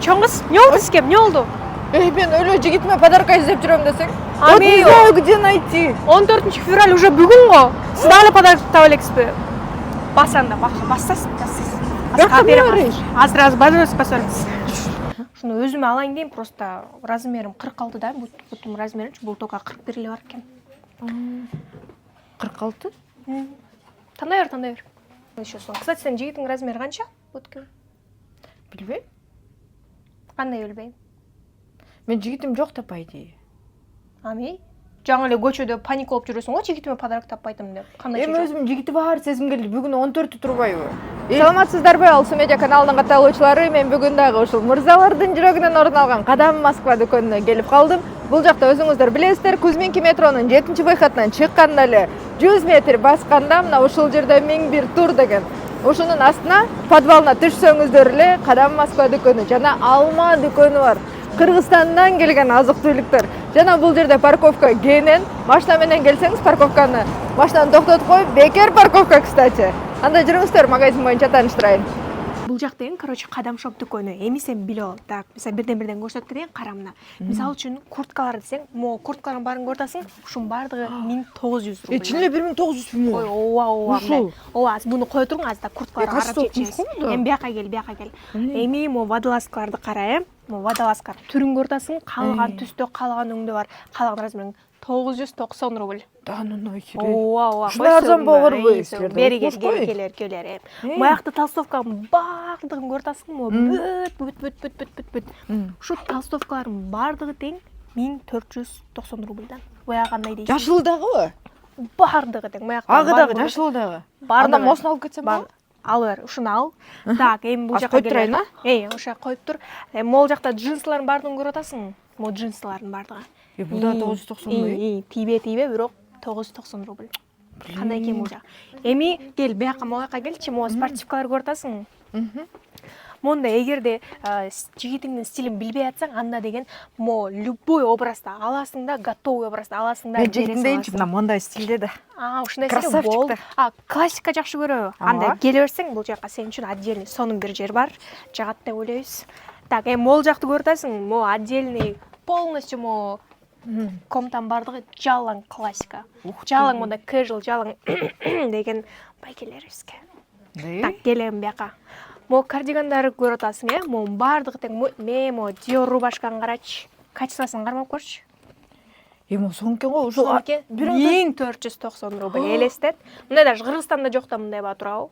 чоңгуз, эмне болду сизге? Эмне болду? Мен өлө жигитиме подарка издеп жүрөм десең. Вот не знаю, где найти. 14 февраль уже бүгүн го. Сиз дагы подарок таап элексизби? Басанда, басасыз. Азыр басасыз. Шуну өзүмө алайын дейм, просто размерим 46 да, бутум размеринчи, бул тока 41 эле бар экен. 46? Тандай бер. Еще сон. Кстати, сенин жигитиңдин размери канча? Бутким. Билбейм. Кандай билбейм? Мен жигитим жок да по идее. Ами? Жаңы эле көчөдө паник болуп жүрөсүң го, жигитиме подарок таппайтым деп. Кандай Эми өзүм жигити бар сезим келди. Бүгүн 14 турбайбы? Саламатсыздарбы, Алсу Медиа каналынын катталуучулары? Мен бүгүн дагы ушул мырзалардын жүрөгүнөн орун алган Кадам Москва дүкөнүнө келип калдым. Бул жакта өзүңүздөр билесиздер, Кузьминки метронун 7-выходунан чыкканда эле 100 метр басканда мына ушул жерде 1001 тур деген. Ушунун астына подвалына түшсөңүздөр эле Кадам Москва дүкөнү жана Алма дүкөнү бар. Кыргызстандан келген азык-түлүктөр. Жана бул жерде парковка кенен. Машина менен келсеңиз парковканы машинаны токтотуп коюп, бекер парковка, кстати. Анда жүрүңүздөр, магазин боюнча тааныштырайын. Бул жак деген, короче, Кадам шоп дүкөнү. Эми сен билип ал. Так, мисалы бирден көрсөтүп кетейин, карамына. Мисалы үчүн курткалар десең, могу курткалардын баарын көрүп атасың, ушунун баардыгы 1900 рубль. Чын эле 1900 миң. Ой, ооба. Ооба, буну кое туруң, азыр да курткаларды карап чечиңиз. Эми бияка кел. Эми могу водолазкаларды кара, могу водолазкалар түрүн көрүп атасың, каалаган түстө, каалаган өңдө бар, каалаган размерин 990 рубль. Данын керек. Ооба. Ушундай арзан болбойбу? Бери келер. Баягы толстовканын баардыгын көрүп атасың, могу бүт. Ушу толстовкалардын баардыгы тең 1490 рубльдан. Баягы кандай дейсиң? Жашыл дагыбы? Баардыгы тең. Агы дагы, жашыл дагы. Анда мосун алып кетсем болобу? Ал бер, ушуну ал. Так, эми бул жака келейин. Ошо коюп тур. Эми могул жакта джинслардын баардыгын көрүп атасың. Могу джинслардын баардыгы. Бул да 990 миң. Тийбе, бирок 990 рубль. Кандай экен бул жак? Эми кел, бияка келчи, могу спортивкалар көрүп атасың. Монда эгерде жигитиңдин стилин билбей атсаң, анда деген могу любой образда аласың да, готовый образда аласың да. Мен жигитим дейинчи, мына мондай стилде да. Ушундай стилде бол. Классика жакшы көрөбү? Анда келе берсең, бул жака сен үчүн отдельный сонун бир жер бар. Жагат деп ойлойбуз. Так, эми могул жакты көрүп атасың, могу отдельный полностью могу комтан бардыгы жалаң классика. Жалаң монда casual жалаң деген байкелерибизге. Так, келем бияка. Могу кардигандарды көрүп атасың, могу бардыгы тең мемо, Dior рубашканы карачы. Качествосын кармап көрчү. Эми сонкен го, ушул 1490 рубль элестет. Мындай даже Кыргызстанда жок да мындай ба турабы?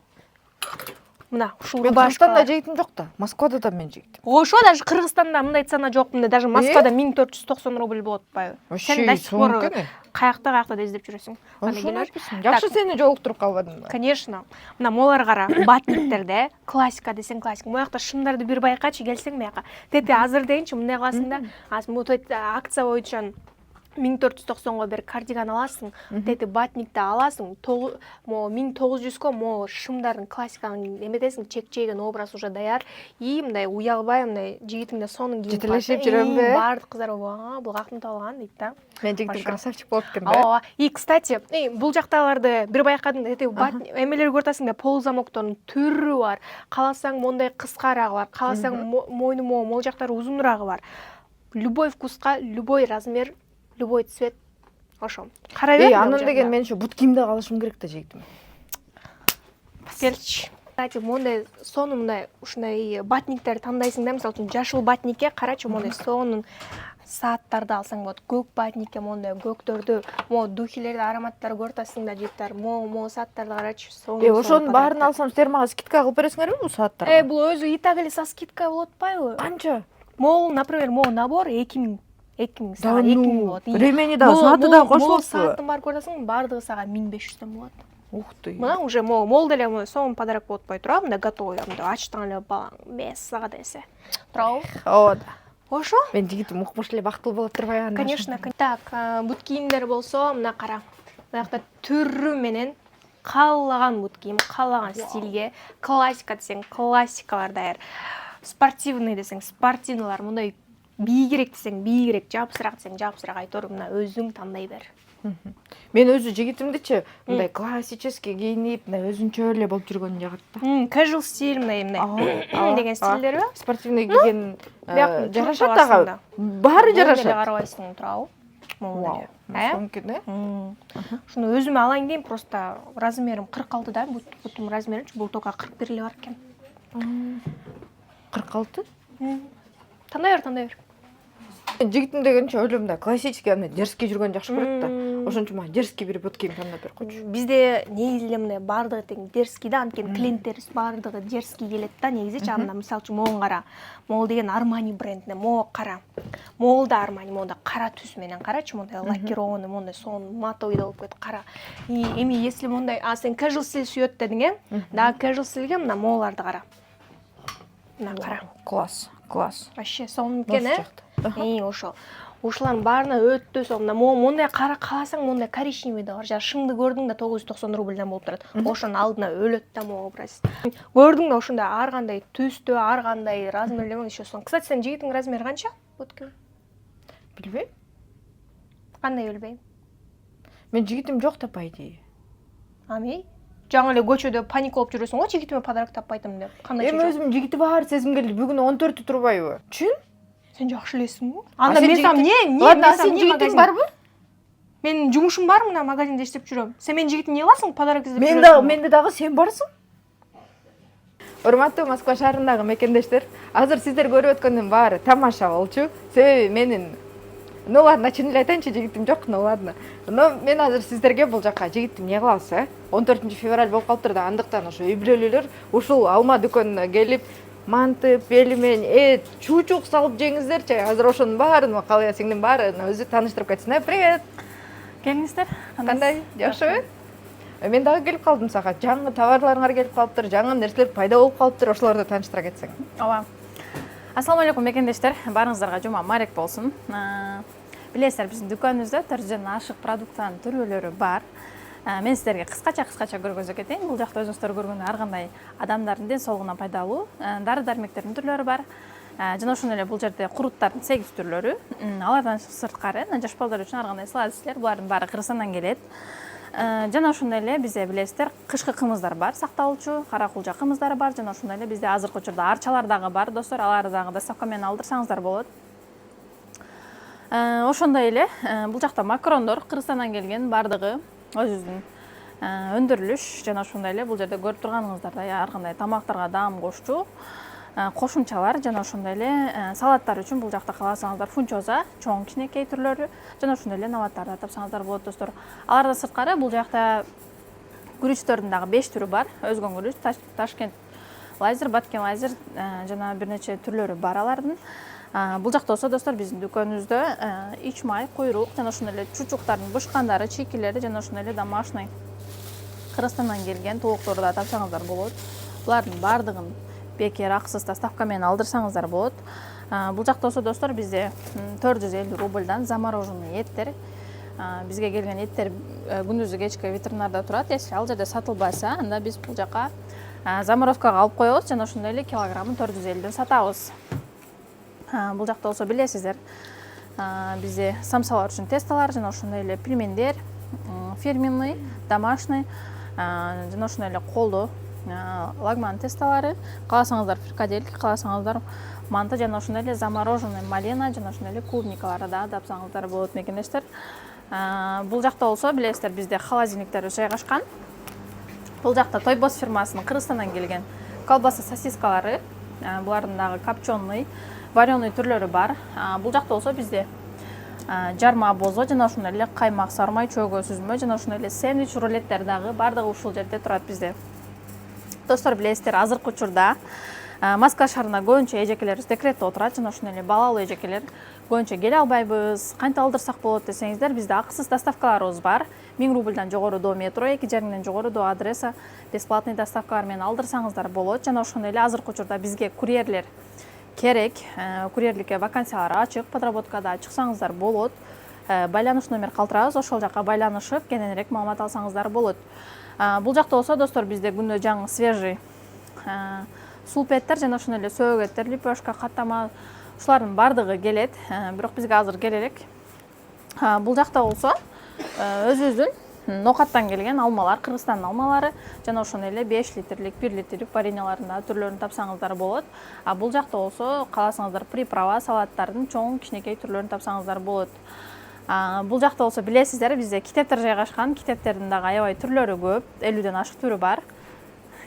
Мына ушул рубашка. Кыргызстанда жигитим жок да. Москвада да мен жигитим. Ошо даже Кыргызстанда мындай цена жок, мындай даже Москвада 1490 рубль болот атпайбы? Сен до сих пор каякта да издеп жүрөсүң. Жакшы сени жолуктуруп калбадым да. Конечно. Мына молар кара, батниктерде классика десең классика. Моякта шымдарды бир байкачы, келсең маяка. Тети азыр дейинчи мындай кыласың да, азыр акция боюнча 1490го бир кардиган аласың, тети батникти аласың, могу 1900го могу шымдардын классиканын эметесиң, чек-чейген образ уже даяр. И мындай уялбай, мындай жигитиңде сонун кийип жетелешип жүрөмбү? Баардык кыздар бул кактын алган дейт да. Мен жигитим красавчик болуп экен да. Ооба. И кстати, бул жактагыларды бир байкадың, тети эмелер көрүп атасың да, полузамоктордун түрү бар. Кааласаң мондай кыскарагы бар, кааласаң мойну могул жактары узунурагы бар. Любой вкуска, любой размер, любой цвет. Ошо. Карай бер. Анын деген мен ушу бут кийимди алышым керек да жигитим. Келчи. Кстати, мондай сонун мындай ушундай батниктерди тандайсың да, мисалы үчүн жашыл батникке карачы, мондай сонун сааттарды алсаң болот. Көк батникке мондай көктөрдү, могу духилерди, ароматтарды көрүп атасың да, жигиттер, могу сааттарды карачы, сонун. Ошонун баарын алсам, силер мага скидка кылып бересиңерби бул сааттарга? Бул өзү и так эле со скидкой болот атпайбы? Канча? Могу, например, могу набор 2000 сага 2000 болот. Ремени да, сааты да кошулуппу. Сааттын баарын көрүп атасың, баардыгы сага 1500дөн болот. Ух ты. Мына уже могу деле сонун подарок болуп атпай турабы, мындай готовый, мындай ачтан эле без сага десе. Турабы? Ооба. Ошо? Мен жигитим укмуш эле бактылуу болот турбайбы анда? Конечно. Так, бут кийимдер болсо, мына кара. Мынакта түрү менен каалаган бут кийим, каалаган стилге, классика десең, классикалар даяр. Спортивный десең, спортивныйлар, мындай бийигирээк десең, бийигирээк, жабысыраак десең, жабысыраак, айтор мына өзүң тандай бер. Мен өзү жигитимдичи мындай классический кийинип, мындай өзүнчө эле болуп жүргөнү жагат да. Casual стиль мындай деген стилдер ба? Спортивный кийген жарашат ага. ага. Баары жарашат. Карабайсың турабы? Вау. Мүмкүн, Шуну өзүм алайын дейм, просто размерим 46 да, бутум размеринчи, бул только 41 эле бар экен. 46? Тандай бер. Жигитим дегенче ойлойм да, классический андай дерзкий жүргөн жакшы көрөт да. Ошончо мага дерзкий бир боткен тандап бер койчу. Бизде негизи эле мындай баардыгы тең дерзкий да, анткени клиенттерибиз баардыгы дерзкий келет да, негизичи. Анда мисалы үчүн могун кара. Могул деген Armani брендине, могу кара. Могул да Armani, могунда кара түс менен карачы, мондай лакированный, мондай сон матовый болуп кетет, кара. Эми если мондай, сен casual стиль сүйөт дедиң, да, casual стилге мына могуларды кара. Мына кара. Класс. Вообще сонун экен, ошол. Ушулардын баарына өтө сонун. Мондай кара кааласаң, мондай коричневый да бар. Жана шыңды көрдүң да 990 рубльдан болуп турат. Ошонун алдына өлөт да могу образ. Көрдүң да ошондой ар кандай түстө, ар кандай размерлер еще сон. Кстати, сен жигитиң размери канча? Боткем. Билбейм. Кандай билбейм? Мен жигитим жок да, по идее. Ами? Жаңы эле көчөдө паник болуп жүрөсүң го, жигитиме подарок таппайтым деп. Кандай Эми өзүм жигити бар сезим келди. Бүгүн 14 турбайбы? Чын? Сен жакшы элесиң го. Анда мен сам Ладно, сен жигитиң барбы? Менин жумушум бар, мына магазинде иштеп жүрөм. Сен менин жигитимди эмне кыласың? Подарок издеп жүрөсүң. Менде дагы сен барсың. Урматтуу Москва шаарындагы мекендештер, азыр сиздер көрүп өткөндүн баары тамаша болчу. Себеби менин ладно, чын эле айтайынчы, жигитим жок, ладно. Но мен азыр сиздерге бул жака жигитим эмне кылабыз, 14 февраль болуп калыптыр да, андыктан ошо үй бүлөлөр ушул алма дүкөнүнө келип, мантып, бели менен чучук салып жеңиздерчи. Азыр ошонун баарын Калыя сиңдин баарын өзү тааныштырып кетсин. Привет. Келиңиздер. Кандай? Жакшыбы? Мен дагы келип калдым сага. Жаңы товарларыңар келип калыптыр, жаңы нерселер пайда болуп калыптыр. Ошолорду тааныштыра кетсең. Ооба. Ассаламу алейкум мекендештер. Баарыңыздарга жума марек болсун. Билесиздер, биздин дүкөнүбүздө төрдөн ашык продукттардын түрөлөрү бар. Мен сиздерге кыскача көргөзө кетейин. Бул жакта өзүңүздөр көргөндөй ар кандай адамдардын ден соолугуна пайдалуу дары-дармектердин түрлөрү бар. Жана ошондой эле бул жерде куруттардын 8 түрлөрү. Алардан сырткары жаш балдар үчүн ар кандай сладостьтер, булардын баары Кыргызстандан келет. Жана ошондой эле бизде билесиздер, кышкы кымыздар бар, сакталуучу, кара кулжа кымыздары бар. Жана ошондой эле бизде азыркы учурда арчалар дагы бар, достор. Аларды дагы доставка менен алдырсаңыздар болот. Ошондой эле бул жакта макарондор Кыргызстандан келген, бардыгы өзүбүздүн өндүрүлүш. Жана ошондой эле бул жерде көрүп турганыңыздардай ар кандай тамактарга даам кошчу кошумчалар. Жана ошондой эле салаттар үчүн бул жакта кааласаңыздар фунчоза, чоң кичинекей түрлөрү, жана ошондой эле наваттарды тапсаңыздар болот, достор. Алардан сырткары бул жакта күрүчтөрдүн дагы 5 түрү бар. Өзгөн күрүч, Ташкент лазер, Баткен лазер жана бир нече түрлөрү бар алардын. Бул жакта болсо, достор, биздин дүкөнүбүздө ич май, куйрук, жана ошондой эле чучуктардын бышкандары, чийкилери, жана ошондой эле домашний Кыргызстандан келген толуктууру да тапсаңыздар болот. Булардын баардыгын бекер акысыз доставка менен алдырсаңыздар болот. Бул жакта болсо, достор, бизде 450 рубльдан замороженный эттер. Бизге келген эттер күндүзү кечке ветеринарда турат. Если ал жерде сатылбайса, анда биз бул жака заморозкага алып коебуз, жана ошондой эле килограммын 450ден сатабыз. Бул жакта болсо билесиздер, бизде самсалар үчүн тесталар, жана ошондой эле пельмендер, фирменный, домашний, жана ошондой эле колдо лагман тесталары, кааласаңыздар фрикадельки, кааласаңыздар манта, жана ошондой эле замороженный малина, жана ошондой эле клубникалары да тапсаңыздар болот, мекендештер. Бул жакта болсо билесиздер, бизде холодильниктер жайгашкан. Бул жакта Тойбос фирмасынын Кыргызстандан келген колбаса сосискалары, булардын дагы копченый, вареный түрлөрү бар. Бул жакта болсо бизде жарма бозо, жана ошондой эле каймак сармай, чөйгө сүзмө, жана ошондой эле сэндвич рулеттер дагы бардыгы ушул жерде турат бизде. Достор, билесиздер, азыркы учурда Москва шаарында көбүнчө эжекелерибиз декретте отурат, жана ошондой эле балалуу эжекелер көбүнчө келе албайбыз, кантип алдырсак болот десеңиздер, бизде акысыз доставкаларыбыз бар. 1000 рубльдан жогору до метро, 2,5 жогору до адреса бесплатный доставкалар менен алдырсаңыздар болот. Жана ошондой эле азыркы учурда бизге курьерлер керек, курьерликке вакансиялар ачык, подработкада чыксаңыздар болот. Байланыш номер калтырабыз, ошол жака байланышып, кененирээк маалымат алсаңыздар болот. Бул жакта болсо, достор, бизде күндө жаңы свежий сулпеттер, жана ошондой эле сөөгөттөр, лепешка, каттама, ушулардын бардыгы келет. Бирок бизге азыр келерек. Бул жакта болсо, өзүбүздүн нокаттан келген алмалар, Кыргызстандын алмалары жана ошондой эле 5 литрлик, 1 литрлик вареньяларында түрлөрүн тапсаңыздар болот. А бул жакта болсо кааласаңыздар приправа, салаттардын чоң кичинекей түрлөрүн тапсаңыздар болот. Бул жакта болсо билесиздер, бизде китептер жайгашкан. Китептердин дагы аябай түрлөрү көп, 50ден ашык түрү бар.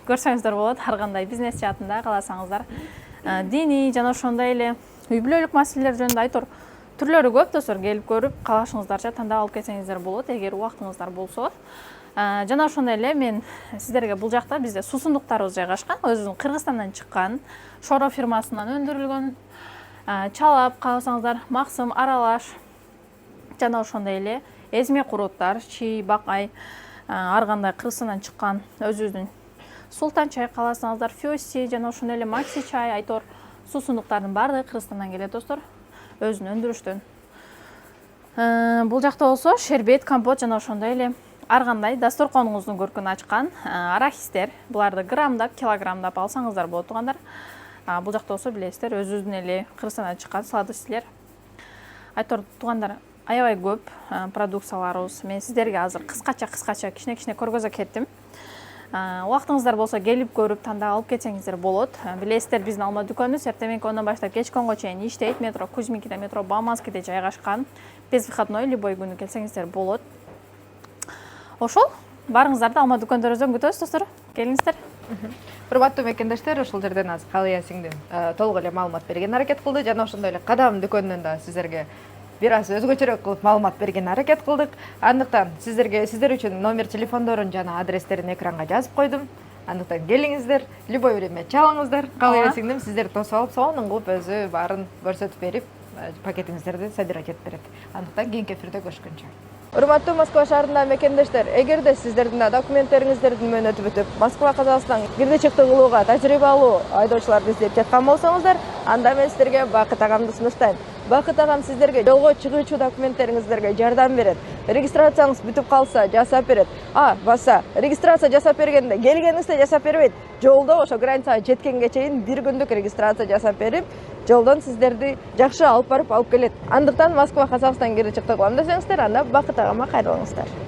Көрсөңүздөр болот, ар кандай бизнес жаатында кааласаңыздар. Диний жана ошондой эле үй бүлөлүк маселелер жөнүндө айтор түрлөрү көп достор. Келип көрүп, каалашыңыздарча тандап алып кетсеңиздер болот, эгер убактыңыздар болсо. Жана ошондой эле мен сиздерге бул жакта бизде суусундуктарыбыз жайгашкан. Өзүбүздүн Кыргызстандан чыккан, Шоро фирмасынан өндүрүлгөн, чалап кааласаңыздар, максым, аралаш жана ошондой эле эзме куруттар, чий, бакай, ар кандай Кыргызстандан чыккан өзүбүздүн Султан чай кааласаңыздар, Фёси жана ошондой эле Макси чай, айтор суусундуктардын баардыгы Кыргызстандан келет достор, өзүнүн өндүрүштөн. Бул жакта болсо шербет, компот жана ошондой эле ар кандай дасторконуңуздун көркүн ачкан арахистер, буларды граммдап, килограммдап алсаңыздар болот туугандар. Бул жакта болсо билесиздер, өзүбүздүн эле Кыргызстандан чыккан сладостилер. Айтор туугандар, аябай көп продукцияларыбыз. Мен сиздерге азыр кыскача кичине көргөзө кеттим. Убактыңыздар болсо келип көрүп тандап алып кетсеңиздер болот. Билесиздер, биздин алма дүкөнүбүз эртең 10-дон баштап кечки 10-го чейин иштейт. Метро Кузьминкиде, метро Бауманскийде жайгашкан. Безвыходной любой күнү келсеңиздер болот. Ошол барыңыздарды алма дүкөндөрүбүздөн күтөбүз достор. Келиңиздер. Урматтуу мекендештер, ушул жерден азыр Калыя сиңдим толук эле маалымат берген аракет кылды. Жана ошондой эле Кадам дүкөнүнөн да сиздерге бир аз өзгөчөрөөк кылып маалымат берген аракет кылдык. Андыктан сиздер үчүн номер телефондорун жана адрестерин экранга жазып койдум. Андыктан келиңиздер, любой время чалыңыздар. Калыя сиңдим сиздерди тосуп алып, сонун кылып өзү баарын көрсөтүп берип, пакетиңиздерди собирать этип берет. Андыктан кийинки эфирде көрүшкөнчө. Урматтуу Москва шаарындагы мекендештер, эгерде сиздердин документтериңиздердин мөөнөтү бүтүп, Москва Казакстан кирди чыкты кылууга тажрыйба алуу айдоочуларды издеп жаткан болсоңуздар, анда мен сиздерге Бакыт агамды сунуштайм. Бакыт агам сиздерге жолго чыгуучу документтериңиздерге жардам берет. Регистрацияңыз бүтүп калса, жасап берет. Баса, регистрация жасап бергенде келгениңизде жасап бербейт. Жолдо ошо границага жеткенге чейин 1 күндүк регистрация жасап берип, жолдон сиздерди жакшы алып барып алып келет. Андыктан Москва Казакстан кири чыкты кылам десеңиздер, анда Бакыт агама кайрылыңыздар.